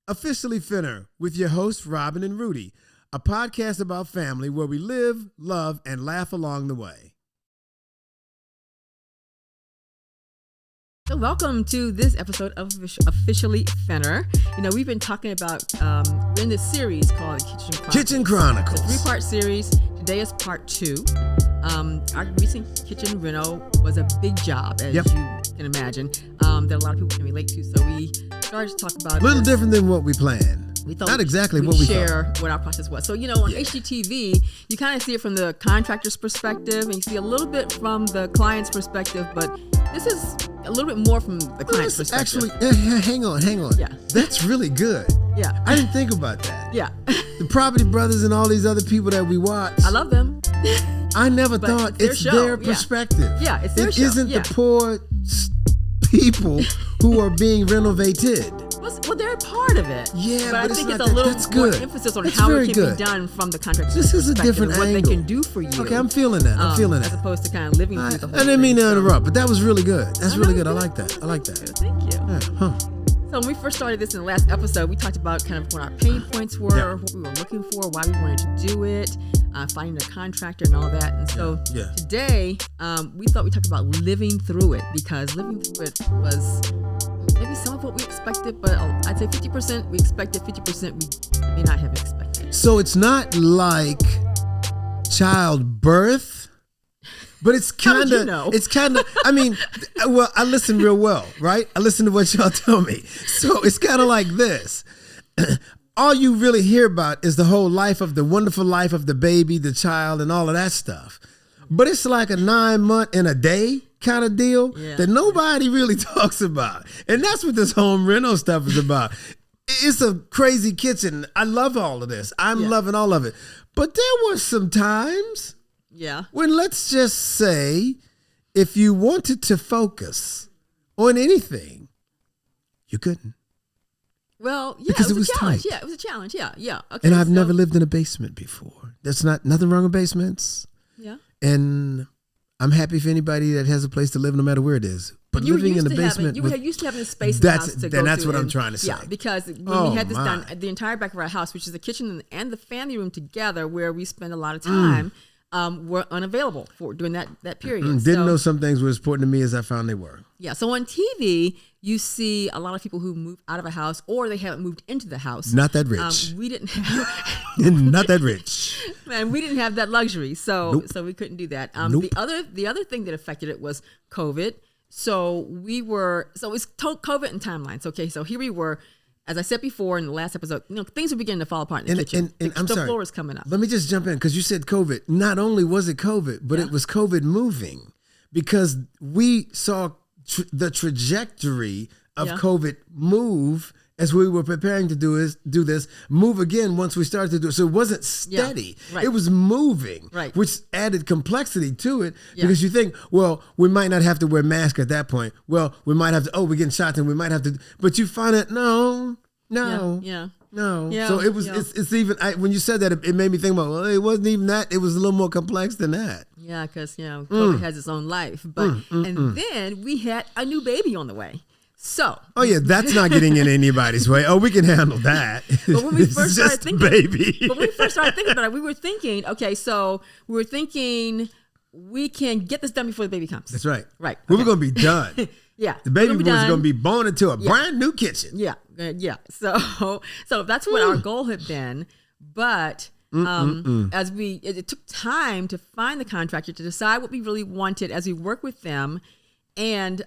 Officially Finner with your hosts, Robin and Rudy, a podcast about family where we live, love, and laugh along the way. So welcome to this episode of Officially Finner. You know, we've been talking about, we're in this series called Kitchen Chronicles. It's a 3-part series. Today is part 2. Our recent kitchen reno was a big job, as you can imagine, that a lot of people can relate to. So we started to talk about a little different than what we planned. We thought not exactly what we share thought. What our process was. So, you know, on HGTV, you kind of see it from the contractor's perspective, and you see a little bit from the client's perspective, but this is a little bit more from the client's perspective. Actually, hang on. Yeah. That's really good. Yeah. I didn't think about that. Yeah. The Property Brothers and all these other people that we watch. I love them. I never thought it's their perspective. Yeah, it's their show. It isn't the poor people who are being renovated. Well, they're a part of it. Yeah, but I think it's a little more emphasis on how it can be done from the contractor's perspective. This is a different and what angle. they can do for you. Okay, I'm feeling that. As opposed to kind of living through the whole I didn't mean thing, to interrupt, but that was really good. That's really good. I like that. Thank you. Yeah. So when we first started this in the last episode, we talked about kind of what our pain points were, what we were looking for, why we wanted to do it, finding a contractor and all that. And so today, we thought we'd talk about living through it, because living through it was maybe some of what we expected, but I'd say 50% we expected, 50% we may not have expected. So it's not like childbirth, but it's kind of, I mean, well, I listen real well, right? I listen to what y'all tell me. So it's kind of like this. All you really hear about is the whole life of the wonderful life of the baby, the child, and all of that stuff. But it's like a 9-month and a day kind of deal that nobody really talks about. And that's what this home reno stuff is about. It's a crazy kitchen. I love all of this. I'm loving all of it. But there were some times when, let's just say, if you wanted to focus on anything, you couldn't. Well, because it was a challenge. Tight. Yeah, it was a challenge. Yeah. Okay, and I've never lived in a basement before. There's nothing wrong with basements. Yeah. And I'm happy for anybody that has a place to live, no matter where it is. But living in a basement, you were used to having a space in the house to go to. That's what I'm trying to say. Yeah, because when we had this done, the entire back of our house, which is the kitchen and the family room together, where we spend a lot of time, were unavailable during that period. Didn't know some things were as important to me as I found they were. Yeah. So on TV, you see a lot of people who move out of a house, or they haven't moved into the house. Not that rich. We didn't have not that rich. Man, we didn't have that luxury, so we couldn't do that. The other thing that affected it was COVID. So it's COVID and timelines. Okay, so here we were, as I said before in the last episode, things were beginning to fall apart in the kitchen. And I'm sorry, the floor is coming up. Let me just jump in, because you said COVID. Not only was it COVID, but it was COVID moving, because we saw the trajectory of COVID move as we were preparing to do this, move again once we started to do it. So it wasn't steady. Yeah, right. It was moving, which added complexity to it, because you think, well, we might not have to wear masks at that point. Well, we might have to, we're getting shots and we might have to, but you find out, no. Yeah. So it was, it's even, when you said that, it made me think about, well, it wasn't even that. It was a little more complex than that. Yeah, because, COVID has its own life. But then we had a new baby on the way. So. Oh, yeah, that's not getting in anybody's way. Oh, we can handle that. But when we first started thinking, baby. But when we first started thinking about it, we were thinking, we can get this done before the baby comes. That's right. Right. We were going to be done. Yeah. The baby was going to be born into a brand new kitchen. Yeah. So that's what our goal had been. But it took time to find the contractor, to decide what we really wanted as we work with them. And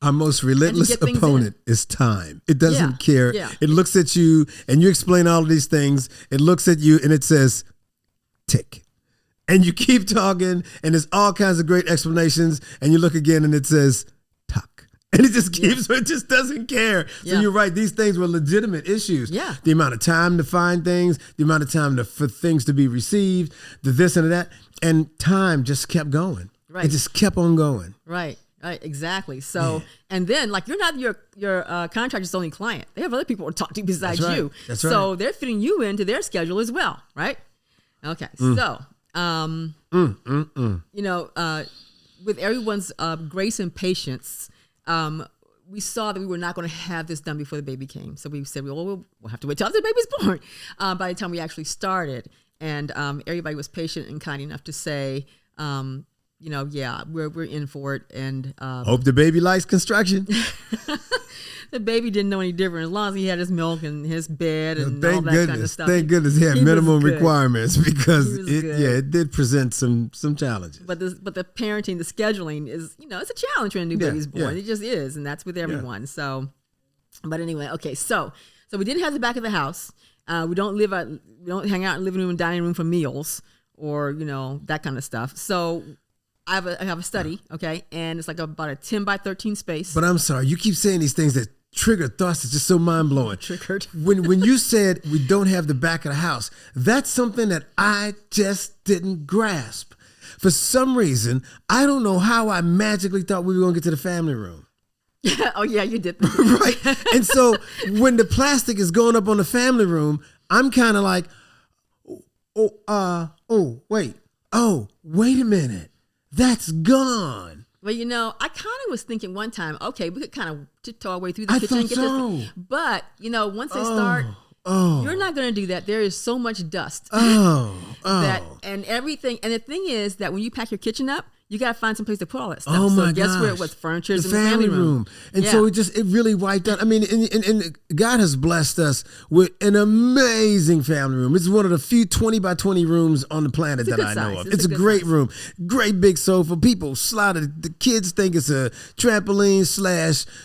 our most relentless opponent is time. It doesn't care. Yeah. It looks at you and you explain all of these things. It looks at you and it says, tick. And you keep talking and there's all kinds of great explanations. And you look again and it says, tuck. And it just keeps, it just doesn't care. So you're right. These things were legitimate issues. Yeah. The amount of time to find things, the amount of time for things to be received, the this and that. And time just kept going. Right. It just kept on going. Right. Exactly. So, and then you're not your contractor's only client. They have other people to talk to besides you. That's right. So they're fitting you into their schedule as well, right? Okay. So, with everyone's grace and patience, we saw that we were not going to have this done before the baby came. So we said, well, we'll have to wait till after the baby's born. By the time we actually started, and everybody was patient and kind enough to say, yeah, we're in for it. And hope the baby likes construction. The baby didn't know any different as long as he had his milk and his bed and all that kind of stuff. Thank goodness he had minimum requirements because it did present some challenges. But the parenting, the scheduling is, it's a challenge when a new baby's born. It just is, and that's with everyone. So, but anyway, okay. So we didn't have the back of the house. We don't hang out in the living room and dining room for meals or that kind of stuff. So I have a study, okay, and it's like about a 10 by 13 space. But I'm sorry, you keep saying these things that trigger thoughts that's just so mind blowing. Triggered. When you said we don't have the back of the house, that's something that I just didn't grasp. For some reason, I don't know how I magically thought we were going to get to the family room. Oh yeah, you did. Right. And so when the plastic is going up on the family room, I'm kind of like, wait a minute. That's gone. Well, I kind of was thinking one time, okay, we could kind of tiptoe our way through the kitchen and get this. But, once they start, you're not going to do that. There is so much dust. And everything. And the thing is that when you pack your kitchen up, you got to find some place to put all that stuff. Oh my so guess gosh. where it was? Furniture in the the family room. And so it really wiped out. I mean, and God has blessed us with an amazing family room. It's one of the few 20 by 20 rooms on the planet that I know of. It's a great room. Great big sofa. People slide. The kids think it's a trampoline /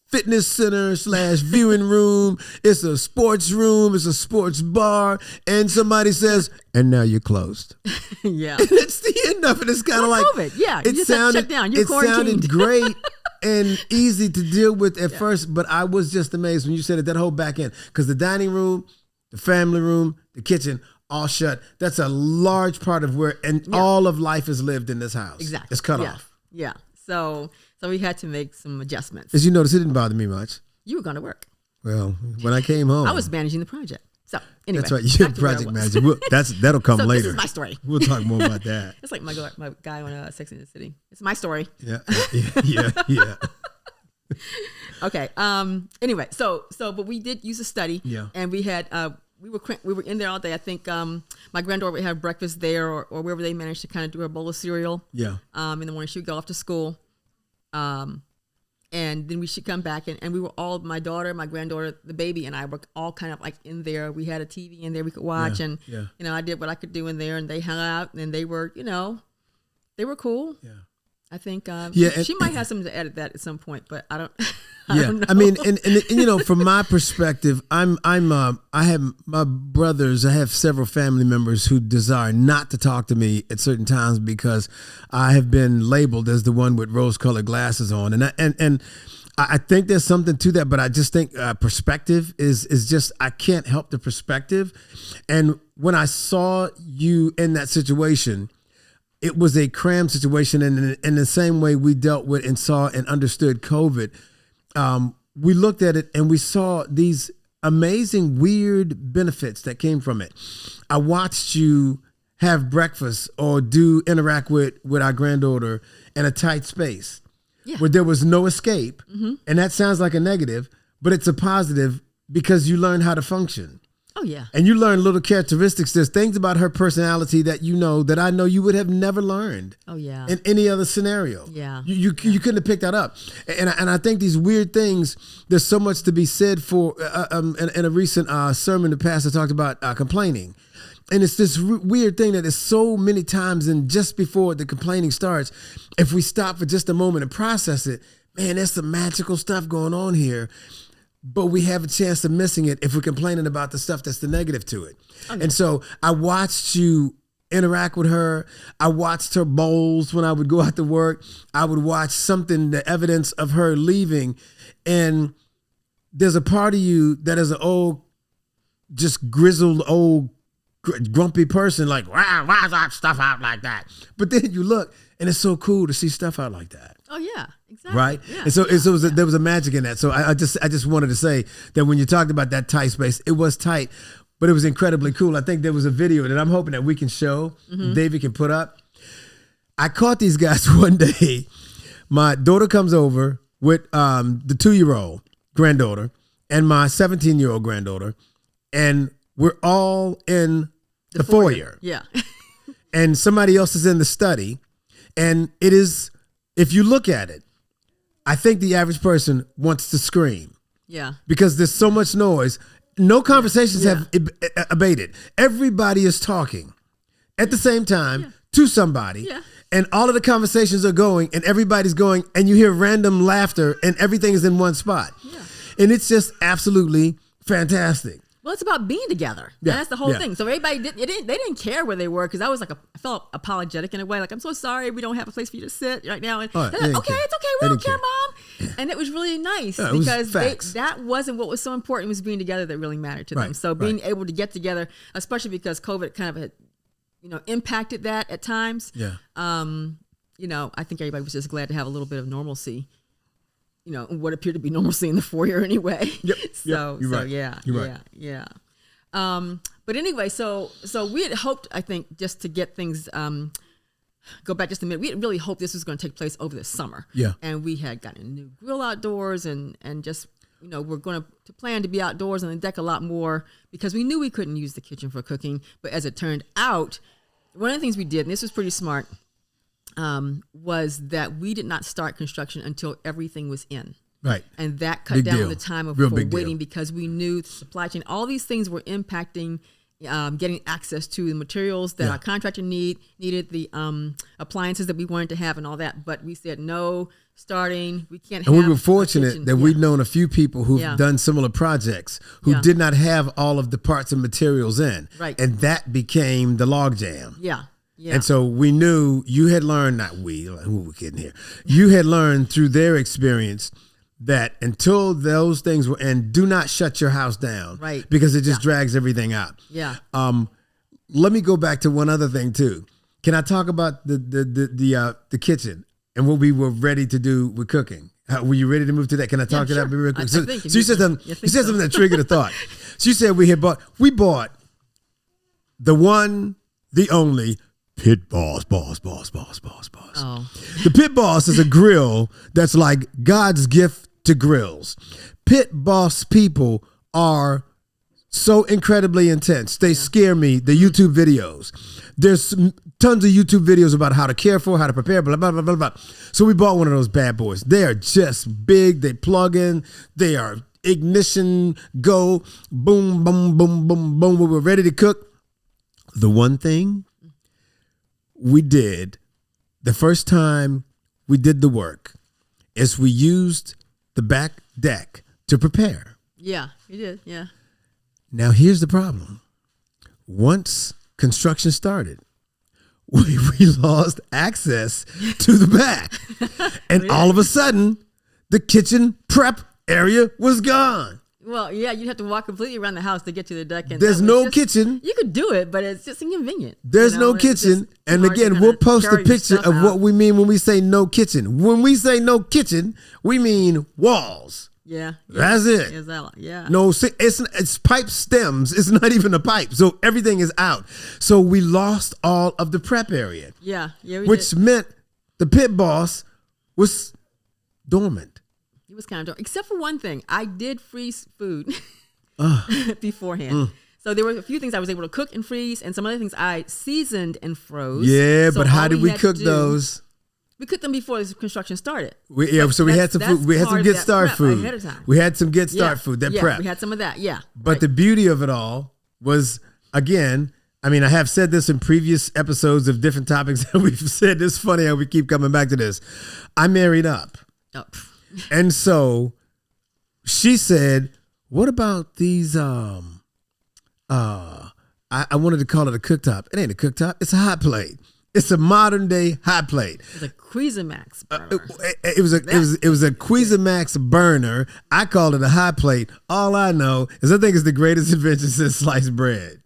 fitness center / viewing room. It's a sports room. It's a sports bar. And somebody says, and now you're closed. Yeah. And it's the end of it. It's kind of like, COVID. Yeah. You just have to shut down. You're quarantined. Sounded great and easy to deal with at first, but I was just amazed when you said that whole back end, because the dining room, the family room, the kitchen, all shut. That's a large part of where, all of life is lived in this house. Exactly. It's cut off. Yeah. So we had to make some adjustments. As you notice, it didn't bother me much. You were going to work. Well, when I came home, I was managing the project. So anyway, that's right. You're project manager. That'll come later. This is my story. We'll talk more about that. It's like my guy on Sex and the City. It's my story. Yeah. Okay. Anyway, but we did use a study. Yeah. And we had we were in there all day. I think my granddaughter would have breakfast there or wherever they managed to kind of do her bowl of cereal. Yeah. In the morning, she would go off to school. And then we should come back and we were all, my daughter, my granddaughter, the baby, and I were all kind of like in there. We had a TV in there we could watch, and I did what I could do in there, and they hung out, and they were, they were cool. Yeah, I think she might have something to edit that at some point, but I don't. I don't know. I mean, and from my perspective, I have my brothers. I have several family members who desire not to talk to me at certain times because I have been labeled as the one with rose-colored glasses on, and I think there's something to that. But I just think perspective is just, I can't help the perspective. And when I saw you in that situation, it was a cram situation, and in the same way we dealt with and saw and understood COVID. We looked at it and we saw these amazing, weird benefits that came from it. I watched you have breakfast or interact with our granddaughter in a tight space where there was no escape. Mm-hmm. And that sounds like a negative, but it's a positive because you learn how to function. Oh, yeah. And you learn little characteristics. There's things about her personality that that I know you would have never learned. Oh, yeah. In any other scenario. Yeah. You couldn't have picked that up. And I think these weird things, there's so much to be said for, in a recent sermon, the pastor talked about complaining. And it's this weird thing that is so many times, and just before the complaining starts, if we stop for just a moment and process it, man, there's some magical stuff going on here. But we have a chance of missing it if we're complaining about the stuff that's the negative to it. Okay. And so I watched you interact with her. I watched her bowls when I would go out to work. I would watch the evidence of her leaving. And there's a part of you that is an just grizzled, grumpy person, like, wow, why is that stuff out like that? But then you look, and it's so cool to see stuff out like that. Oh, yeah, exactly. Right? Yeah, and so, there was a magic in that. So I just wanted to say that when you talked about that tight space, it was tight, but it was incredibly cool. I think there was a video that I'm hoping that we can show, David can put up. I caught these guys one day. My daughter comes over. with the 2-year-old granddaughter and my 17-year-old granddaughter, and we're all in the foyer. Yeah. And somebody else is in the study. And it is, if you look at it, I think the average person wants to scream. Yeah. Because there's so much noise. No conversations have abated. Everybody is talking at the same time to somebody. Yeah. And all of the conversations are going and everybody's going and you hear random laughter and everything is in one spot. Yeah. And it's just absolutely fantastic. Well, it's about being together. Yeah. That's the whole thing. So everybody they didn't care where they were, because I was like, I felt apologetic in a way. Like, I'm so sorry we don't have a place for you to sit right now. And they're like, okay, it's okay. We don't care, Mom. And it was really nice because that wasn't what was so important. It was being together that really mattered to them. So being able to get together, especially because COVID kind of had, impacted that at times. Yeah. I think everybody was just glad to have a little bit of normalcy. What appeared to be normalcy in the foyer anyway. Yep. You're right. But anyway, so we had hoped, I think, just to get things, go back just a minute, we had really hoped this was going to take place over the summer. Yeah. And we had gotten a new grill outdoors and just, we're going to plan to be outdoors on the deck a lot more because we knew we couldn't use the kitchen for cooking. But as it turned out, one of the things we did, and this was pretty smart, was that we did not start construction until everything was in. Right. And that cut down the time for waiting because we knew the supply chain, all these things were impacting getting access to the materials that our contractor needed, the appliances that we wanted to have and all that. But we said, no starting, we can't have. And we were fortunate that we'd known a few people who've done similar projects who did not have all of the parts and materials in. Right. And that became the logjam. Yeah. Yeah. And so we knew you had learned, not we, who were kidding here, you had learned through their experience that until those things were in, do not shut your house down. Right. Because it just drags everything out. Yeah. Let me go back to one other thing too. Can I talk about the kitchen and what we were ready to do with cooking? Were you ready to move to that? Can I talk to that real quick? So you said something that triggered a thought. So you said we bought the one, the only Pit Boss. Oh. The Pit Boss is a grill that's like God's gift to grills. Pit Boss people are so incredibly intense. They scare me. The YouTube videos. There's tons of YouTube videos about how to care for, how to prepare, blah, blah, blah, blah, blah. So we bought one of those bad boys. They are just big. They plug in. They are ignition, go, boom, boom, boom, boom, boom. We were ready to cook. The one thing we did the first time we did the work is we used the back deck to prepare. Yeah, you did. Yeah. Now here's the problem. Once construction started, we lost access to the back. And all of a sudden, the kitchen prep area was gone. Well, yeah, you'd have to walk completely around the house to get to the deck. And there's no kitchen. You could do it, but it's just inconvenient. There's no kitchen. And again, we'll post a picture of what we mean when we say no kitchen. When we say no kitchen, we mean walls. Yeah. That's it. Yeah. No, it's pipe stems. It's not even a pipe. So everything is out. So we lost all of the prep area. Yeah. Which meant the Pit Boss was dormant. It was kind of dark, except for one thing. I did freeze food beforehand. So there were a few things I was able to cook and freeze, and some other things I seasoned and froze. Yeah, so but how did we cook those? We cooked them before the construction started. We had some food. We had some get start food. Ahead of time. We had some get start food. That prep. We had some of that. Yeah. But the beauty of it all was, again, I mean, I have said this in previous episodes of different topics that we've said. It's funny how we keep coming back to this. I married up. Oh. And so she said, what about these, I wanted to call it a cooktop. It ain't a cooktop. It's a hot plate. It's a modern day hot plate. It's a Cuisinart burner. It was a Cuisinart burner. I called it a hot plate. All I know is I think it's the greatest invention since sliced bread.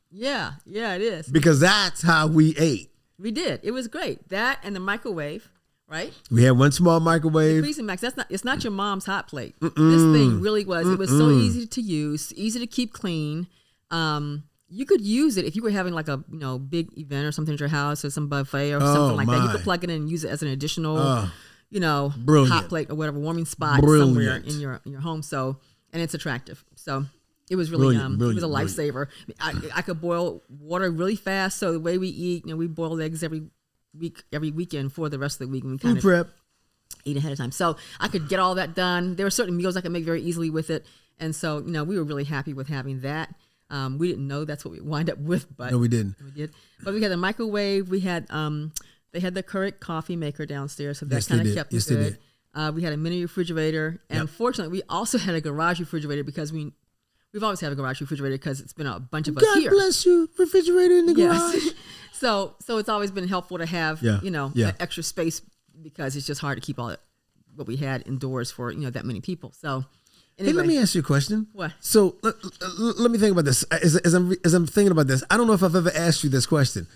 Yeah, it is. Because that's how we ate. We did. It was great. That and the microwave. Right? We had one small microwave. It's not your mom's hot plate. This thing really was. It was so easy to use, easy to keep clean. You could use it if you were having like a big event or something at your house or some buffet or something like that. You could plug it in and use it as an additional hot plate or whatever warming spot somewhere in your home. So, and it's attractive. So it was really, it was a lifesaver. I could boil water really fast. So the way we eat, we boil eggs every weekend for the rest of the week. And we kind of prep. Eat ahead of time. So I could get all that done. There were certain meals I could make very easily with it. And so, we were really happy with having that. We didn't know that's what we wind up with, but no, we didn't. We did. But we had the microwave. We had, they had the Keurig coffee maker downstairs. So that kind of kept it good. We had a mini refrigerator. And fortunately, we also had a garage refrigerator because we've always had a garage refrigerator because it's been a bunch of us here. God bless you, refrigerator in the garage. So it's always been helpful to have, that extra space because it's just hard to keep all what we had indoors for, that many people. So anyway. Hey, let me ask you a question. What? So let me think about this. As I'm thinking about this, I don't know if I've ever asked you this question.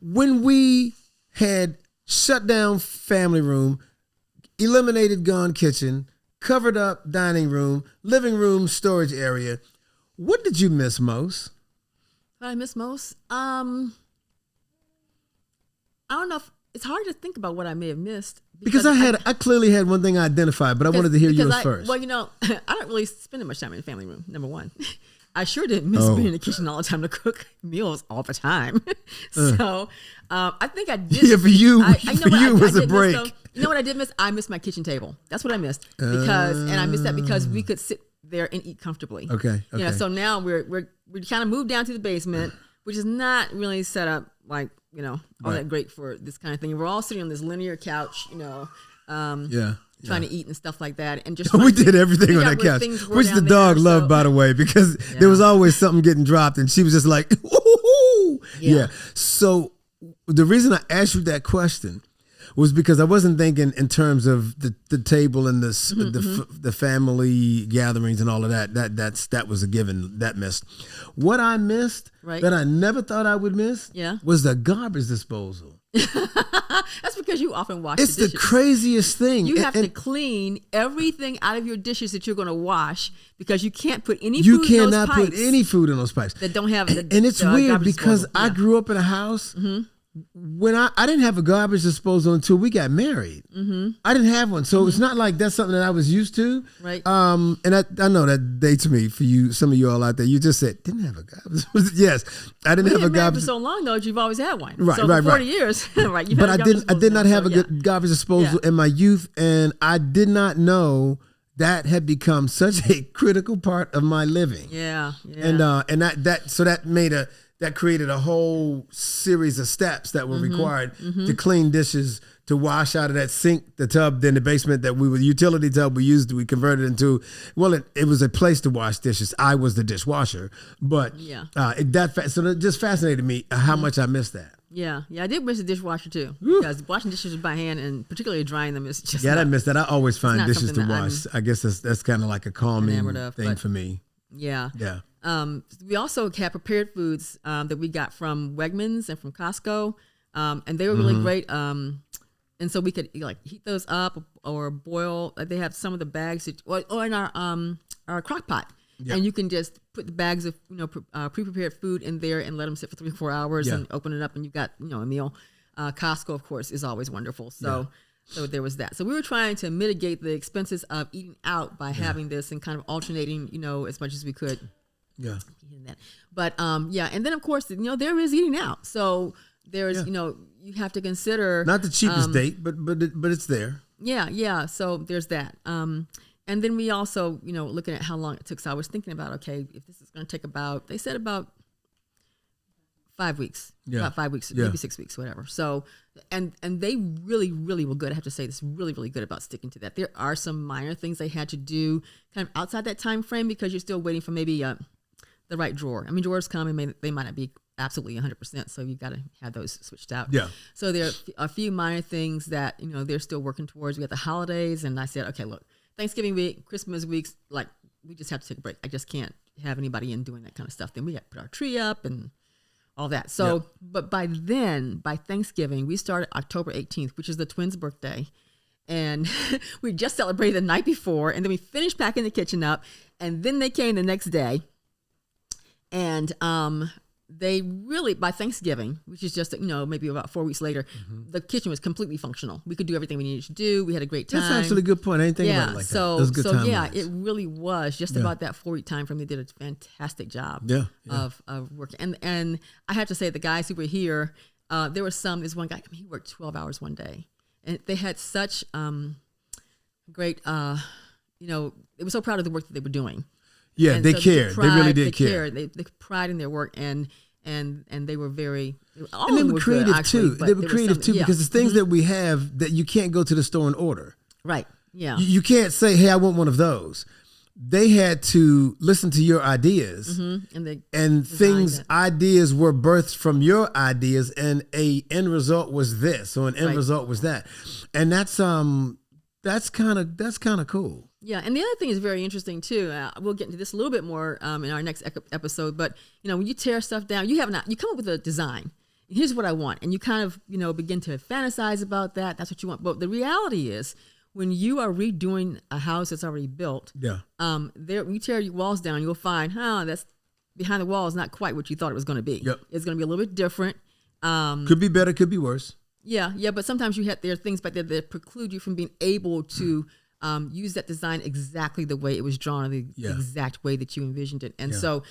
When we had shut down family room, eliminated gone kitchen, covered up dining room, living room, storage area, what did you miss most? What I miss most? I don't know if it's hard to think about what I may have missed. Because I clearly had one thing I identified, but I wanted to hear yours first. Well, I don't really spend much time in the family room, number one. I sure didn't miss being in the kitchen all the time to cook meals all the time. So I think I did. Yeah, for you, it was a break. You know what I did miss? I missed my kitchen table. That's what I missed. And I missed that because we could sit there and eat comfortably. Okay. So now we kind of moved down to the basement, which is not really set up like, all that great for this kind of thing. We're all sitting on this linear couch, trying to eat and stuff like that. And just we did everything on that couch, which the dog loved, by the way, because there was always something getting dropped and she was just like, ooh. Yeah. So the reason I asked you that question was because I wasn't thinking in terms of the table and the family gatherings and all of that. That was a given. That missed. What I missed that I never thought I would miss was the garbage disposal. That's because you often wash the dishes. It's the craziest thing. You have to clean everything out of your dishes that you're going to wash because you can't put any food in those pipes. You cannot put any food in those pipes. That don't have and it's weird because I grew up in a house when I didn't have a garbage disposal until we got married. I didn't have one. So it's not like that's something that I was used to. Right. And I know that dates me for you, some of you all out there. You just said, didn't have a garbage. Yes. I didn't have a garbage. For so long though, you've always had one. Right, so right, for 40 years. Right. But I did not have a good garbage disposal in my youth. And I did not know that had become such a critical part of my living. Yeah. And that created a whole series of steps that were required to clean dishes, to wash out of that sink, the tub, then the basement that the utility tub we used, we converted into, it was a place to wash dishes. I was the dishwasher, but so it just fascinated me how much I missed that. Yeah, I did miss the dishwasher too, because washing dishes by hand and particularly drying them is just I missed that. I always find dishes to wash. I guess that's kind of like a calming thing for me. Yeah. We also had prepared foods that we got from Wegmans and from Costco, and they were really great. And so we could heat those up or boil. They have some of the bags or in our crock pot, and you can just put the bags of pre-prepared food in there and let them sit for 3 or 4 hours and open it up, and you've got a meal. Costco, of course, is always wonderful. So there was that. So we were trying to mitigate the expenses of eating out by having this and kind of alternating, as much as we could. Yeah. But and then of course, there is eating out. So there's, you have to consider not the cheapest date, but it's there. Yeah. So there's that. And then we also, looking at how long it took. So I was thinking about, okay, if this is going to take they said about 5 weeks, about 5 weeks, maybe 6 weeks, whatever. So, and they really, really were good. I have to say this, really, really good about sticking to that. There are some minor things they had to do kind of outside that time frame because you're still waiting for maybe the right drawer. I mean, drawers come and they might not be absolutely 100%, so you got to have those switched out. Yeah. So there are a few minor things that they're still working towards. We got the holidays, and I said, okay, look, Thanksgiving week, Christmas weeks, we just have to take a break. I just can't have anybody in doing that kind of stuff. Then we got to put our tree up and all that. So, but by Thanksgiving, we started October 18th, which is the twins' birthday. And we just celebrated the night before, and then we finished packing the kitchen up, and then they came the next day. And they really, by Thanksgiving, which is just, maybe about 4 weeks later, the kitchen was completely functional. We could do everything we needed to do. We had a great time. That's actually a good point. I didn't think about it like that. Those good timelines. It really was just about that 4-week time frame. They did a fantastic job of working. And I have to say, the guys who were here, there was this one guy, he worked 12 hours one day. And they had such great, they were so proud of the work that they were doing. Yeah, and they cared. They really did care. They pride in their work, and they were very. And they were creative too. They were creative too because there's things that we have that you can't go to the store and order. Right. Yeah. You can't say, "Hey, I want one of those." They had to listen to your ideas, ideas were birthed from your ideas, and a end result was this, or an end result was that, and that's kind of cool. Yeah, and the other thing is very interesting too. We'll get into this a little bit more in our next episode. But when you tear stuff down, you come up with a design. Here's what I want, and you kind of begin to fantasize about that. That's what you want. But the reality is, when you are redoing a house that's already built, you tear your walls down, you'll find, that's behind the wall is not quite what you thought it was going to be. Yep. It's going to be a little bit different. Could be better, could be worse. Yeah, but sometimes there are things back there that preclude you from being able to use that design exactly the way it was drawn, or the exact way that you envisioned it. And so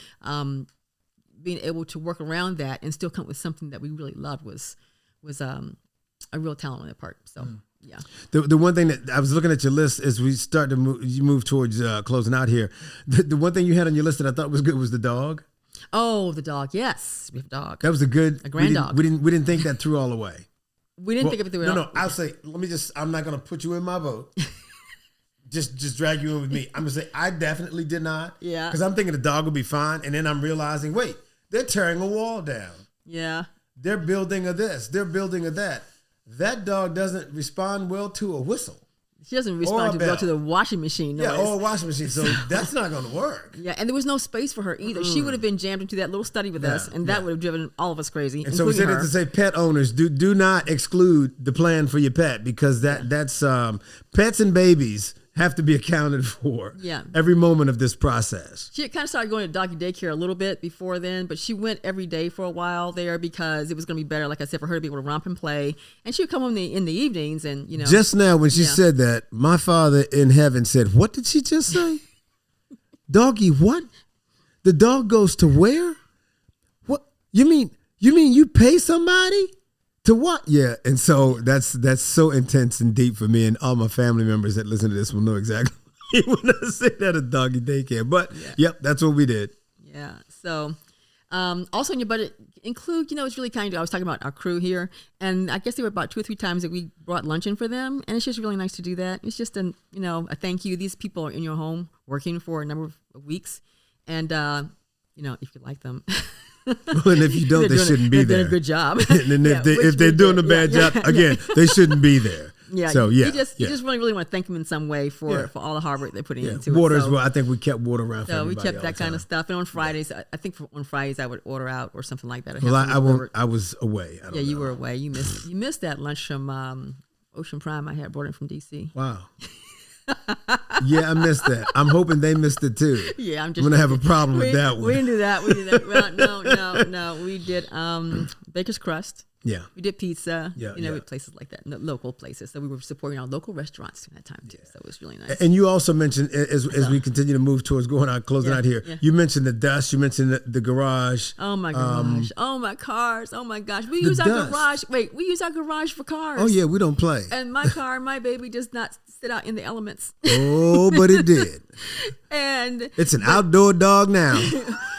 being able to work around that and still come up with something that we really loved was a real talent on their part. So, yeah. The one thing that I was looking at your list as we start to move towards closing out here, the one thing you had on your list that I thought was good was the dog. Oh, the dog. Yes, we have a dog. That was a grand dog. We didn't think that through all the way. We didn't think of it through. No. I'll say. I'm not going to put you in my boat. Just drag you in with me. I'm going to say I definitely did not. Yeah. Because I'm thinking the dog will be fine, and then I'm realizing, wait, they're tearing a wall down. Yeah. They're building a this. They're building a that. That dog doesn't respond well to a whistle. She doesn't respond well to the washing machine noise. Yeah, or a washing machine. So that's not going to work. Yeah, and there was no space for her either. She would have been jammed into that little study with us, and that would have driven all of us crazy. And so we said it to say, pet owners, do not exclude the plan for your pet, because that's pets and babies have to be accounted for every moment of this process. She kind of started going to doggy daycare a little bit before then, but she went every day for a while there because it was going to be better, like I said, for her to be able to romp and play. And she would come home in the evenings and, Just now when she said that, my Father in heaven said, what did she just say? Doggy what? The dog goes to where? What? You mean you pay somebody? To what? Yeah, and so that's so intense and deep for me, and all my family members that listen to this will know exactly when I say that a doggy daycare. But yep, that's what we did. Yeah. So, also in your budget include, it's really kind of. I was talking about our crew here, and I guess there were about 2 or 3 times that we brought luncheon for them, and it's just really nice to do that. It's just a thank you. These people are in your home working for a number of weeks, and if you like them. Well, and if you don't, they shouldn't be there. They're doing a good job. And if they're doing a bad job, again, they shouldn't be there. Yeah. So you just really want to thank them in some way for all the hard work they're putting into water it. as well. I think we kept water around for everybody. So we kept that kind of stuff. And on Fridays, I think on Fridays I would order out or something like that. Well, I was away. You were away. You missed that lunch from Ocean Prime. I had brought in from DC. Wow. Yeah, I missed that. I'm hoping they missed it too. Yeah, I'm gonna have a problem with that one. We didn't do that. Well, no. We did Baker's Crust. Yeah. We did pizza. Yeah. With places like that, local places. So we were supporting our local restaurants during that time too. So it was really nice. And you also mentioned as we continue to move towards closing out here. Yeah. You mentioned the dust. You mentioned the garage. Oh my gosh. Oh my cars. Oh my gosh. We use our garage. Wait, we use our garage for cars. Oh yeah, we don't play. And my car, my baby, does not sit out in the elements. Oh, but it did. And it's an outdoor dog now.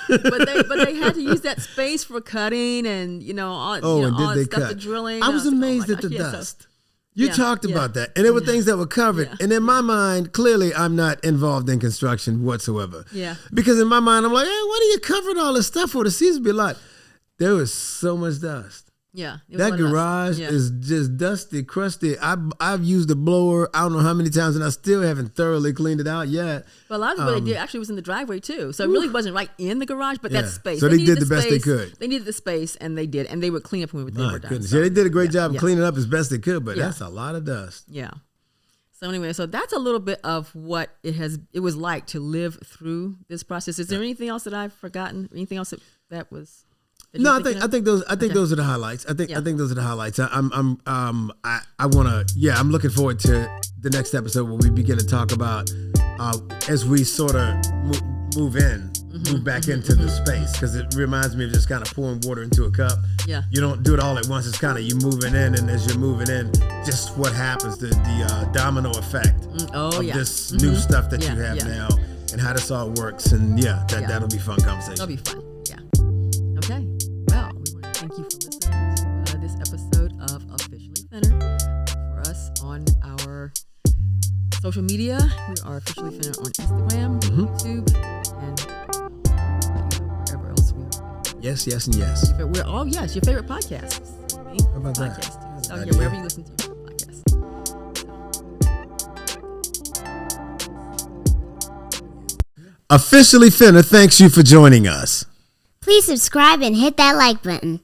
but they had to use that space for cutting and all the stuff, the drilling. I was amazed at the dust. You talked about that, and there were things that were covered. Yeah. And in my mind, clearly, I'm not involved in construction whatsoever. Yeah. Because in my mind, I'm like, hey, why do you cover all this stuff for? The season be like, there was so much dust. Yeah, that garage is just dusty, crusty. I've used a blower, I don't know how many times, and I still haven't thoroughly cleaned it out yet. But a lot of what they did actually was in the driveway too, so it really wasn't right in the garage, but that space. So they did the best they could. They needed the space, and they did, and they would clean up when they were done. So, yeah, they did a great job of cleaning up as best they could, but that's a lot of dust. Yeah. So anyway, that's a little bit of what it was like to live through this process. Is there anything else that I've forgotten? Anything else that was? No, I think those are the highlights. I think those are the highlights. I'm looking forward to the next episode where we begin to talk about as we sort of move back into the space, because it reminds me of just kind of pouring water into a cup. Yeah. You don't do it all at once. It's kind of you moving in, and as you're moving in, just what happens, the domino effect of this new stuff that you have now, and how this all works. And that'll be fun conversation. That'll be fun. Yeah. Okay. Well, we want to thank you for listening to this episode of Officially Finner. For us on our social media, we are Officially Finner on Instagram, YouTube, and wherever else we are. Yes, and yes. Your favorite podcast. How about that? So wherever you listen to your podcast. Officially Finner thanks you for joining us. Please subscribe and hit that like button.